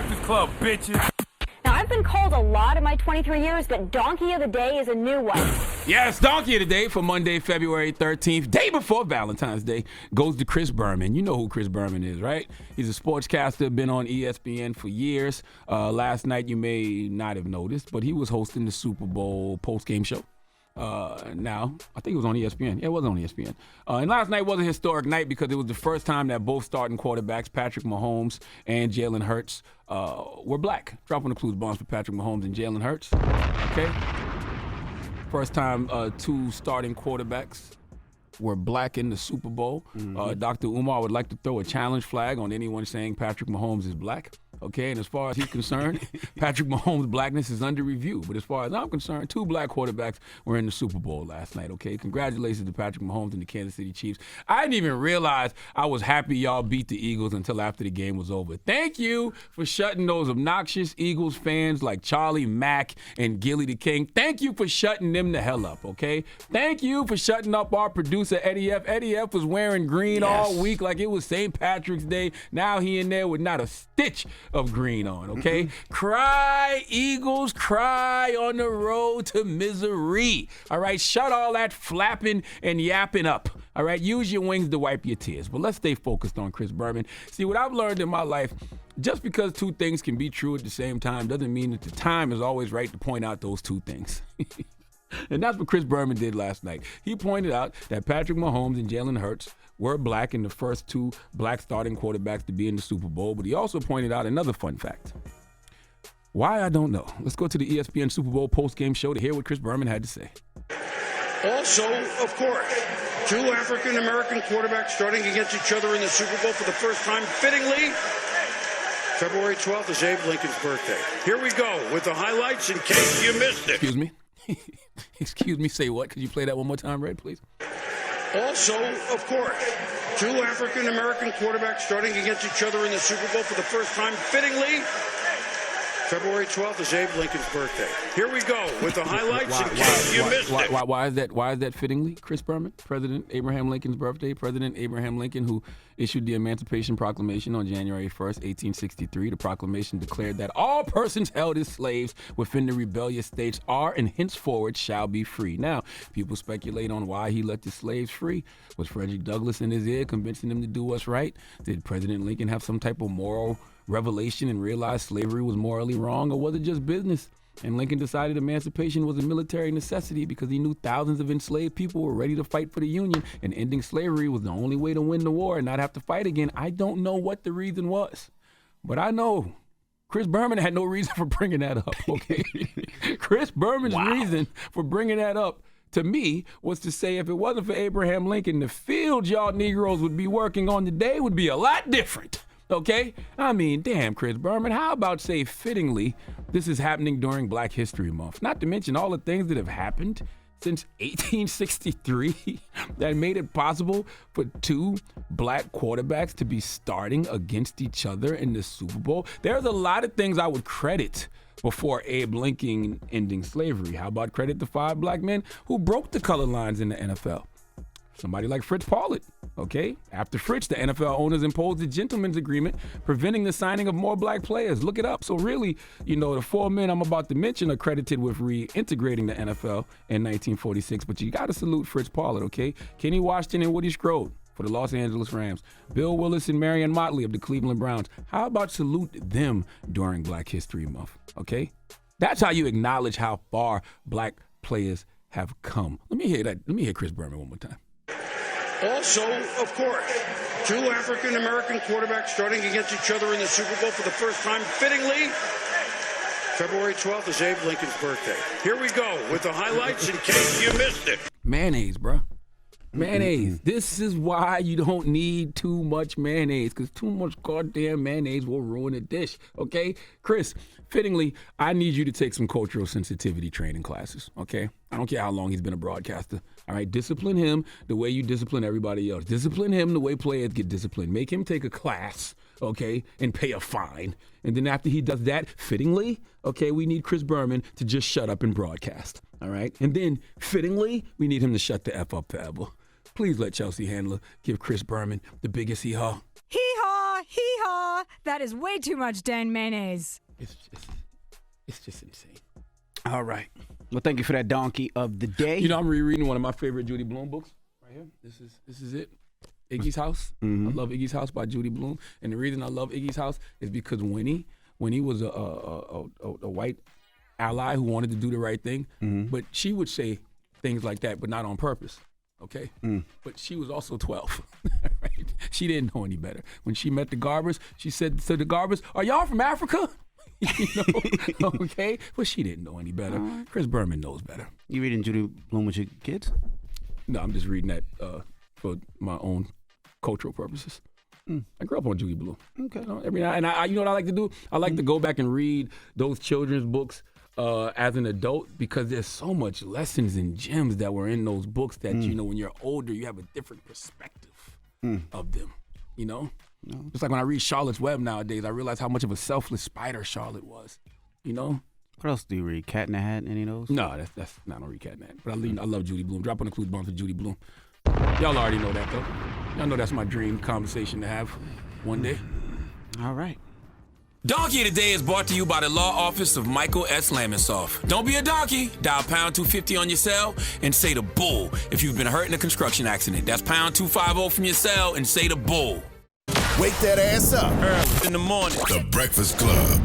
Breakfast Club, bitches. Now, I've been called a lot in my 23 years, but Donkey of the Day is a new one. Yes, Donkey of the Day for Monday, February 13th, day before Valentine's Day, goes to Chris Berman. You know who Chris Berman is, right? He's a sportscaster, been on ESPN for years. Last night, you may not have noticed, but he was hosting the Super Bowl post-game show. Now, I think it was on ESPN. Yeah, it was on ESPN. And last night was a historic night because it was the first time that both starting quarterbacks, Patrick Mahomes and Jalen Hurts, were black. Dropping the clues bombs for Patrick Mahomes and Jalen Hurts. Okay? First time two starting quarterbacks were black in the Super Bowl. Dr. Umar would like to throw a challenge flag on anyone saying Patrick Mahomes is black. Okay, and as far as he's concerned, Patrick Mahomes' blackness is under review. But as far as I'm concerned, two black quarterbacks were in the Super Bowl last night, okay? Congratulations to Patrick Mahomes and the Kansas City Chiefs. I didn't even realize I was happy y'all beat the Eagles until after the game was over. Thank you for shutting those obnoxious Eagles fans like Charlie Mack and Gilly the King. Thank you for shutting them the hell up, okay? Thank you for shutting up our producer, Eddie F. Eddie F. was wearing green all week like it was St. Patrick's Day. Now he in there with not a stitch of green on, okay? Cry, Eagles, cry on the road to misery. All right, shut all that flapping and yapping up. All right, use your wings to wipe your tears. But let's stay focused on Chris Berman. See, what I've learned in my life, just because two things can be true at the same time doesn't mean that the time is always right to point out those two things. And that's what Chris Berman did last night. He pointed out that Patrick Mahomes and Jalen Hurts were black and the first two black starting quarterbacks to be in the Super Bowl. But he also pointed out another fun fact. Why, I don't know. Let's go to the ESPN Super Bowl post-game show to hear what Chris Berman had to say. Also, of course, two African-American quarterbacks starting against each other in the Super Bowl for the first time, fittingly. February 12th is Abe Lincoln's birthday. Here we go with the highlights in case you missed it. Excuse me? Excuse me, say what? Could you play that one more time, Red, please? Also, of course, two African-American quarterbacks starting against each other in the Super Bowl for the first time, fittingly. February 12th is Abe Lincoln's birthday. Here we go with the highlights in case you missed it. Why is that fittingly, Chris Berman? President Abraham Lincoln's birthday. President Abraham Lincoln, who issued the Emancipation Proclamation on January 1st, 1863. The proclamation declared that all persons held as slaves within the rebellious states are and henceforward shall be free. Now, people speculate on why he let the slaves free. Was Frederick Douglass in his ear convincing them to do what's right? Did President Lincoln have some type of moral revelation and realized slavery was morally wrong, or was it just business? And Lincoln decided emancipation was a military necessity because he knew thousands of enslaved people were ready to fight for the Union, and ending slavery was the only way to win the war and not have to fight again. I don't know what the reason was, but I know Chris Berman had no reason for bringing that up, okay? Chris Berman's reason for bringing that up to me was to say if it wasn't for Abraham Lincoln, the field y'all Negroes would be working on today would be a lot different. Okay? I mean, damn, Chris Berman, how about say fittingly, this is happening during Black History Month? Not to mention all the things that have happened since 1863 that made it possible for two black quarterbacks to be starting against each other in the Super Bowl. There's a lot of things I would credit before Abe Lincoln ending slavery. How about credit the 5 black men who broke the color lines in the NFL? Somebody like Fritz Pollard, okay? After Fritz, the NFL owners imposed a gentleman's agreement preventing the signing of more black players. Look it up. So really, the 4 men I'm about to mention are credited with reintegrating the NFL in 1946. But you got to salute Fritz Pollard, okay? Kenny Washington and Woody Strode for the Los Angeles Rams. Bill Willis and Marion Motley of the Cleveland Browns. How about salute them during Black History Month, okay? That's how you acknowledge how far black players have come. Let me hear that. Let me hear Chris Berman one more time. Also, of course, two African-American quarterbacks starting against each other in the Super Bowl for the first time, fittingly. February 12th is Abe Lincoln's birthday. Here we go with the highlights in case you missed it. Mayonnaise, bro. Mayonnaise. This is why you don't need too much mayonnaise, because too much goddamn mayonnaise will ruin a dish, okay? Chris, fittingly, I need you to take some cultural sensitivity training classes, okay? I don't care how long he's been a broadcaster, all right? Discipline him the way you discipline everybody else. Discipline him the way players get disciplined. Make him take a class, okay, and pay a fine. And then after he does that, fittingly, okay, we need Chris Berman to just shut up and broadcast, all right? And then, fittingly, we need him to shut the F up forever. Please let Chelsea Handler give Chris Berman the biggest hee-haw. Hee-haw! hee-haw. That is way too much Dan mayonnaise. It's just insane. All right. Well, thank you for that donkey of the day. You know, I'm rereading one of my favorite Judy Blume books right here. This is it. Iggy's House. Mm-hmm. I love Iggy's House by Judy Blume. And the reason I love Iggy's House is because Winnie was a white ally who wanted to do the right thing, but she would say things like that, but not on purpose. Okay? But she was also 12. Right? She didn't know any better. When she met the Garbers, she said to the Garbers, "Are y'all from Africa?" You know? Okay? But she didn't know any better. Chris Berman knows better. You reading Judy Blume with your kids? No, I'm just reading that for my own cultural purposes. I grew up on Judy Blume. Okay. You know, every now and I, you know what I like to do? I like to go back and read those children's books as an adult because there's so much lessons and gems that were in those books that, you know, when you're older, you have a different perspective of them, you know? Just like when I read Charlotte's Web nowadays, I realize how much of a selfless spider Charlotte was, you know? What else do you read? Cat in the Hat, any of those? No, that's not I don't read Cat in the Hat. But I love Judy Blume. Drop on the clues bomb for Judy Blume. Y'all already know that, though. Y'all know that's my dream conversation to have one day. All right. Donkey of the Day is brought to you by the law office of Michael S. Lamonsoff. Don't be a donkey. Dial pound 250 on your cell and say the bull if you've been hurt in a construction accident. That's pound 250 from your cell and say the bull. Wake that ass up. Early in the morning. The Breakfast Club.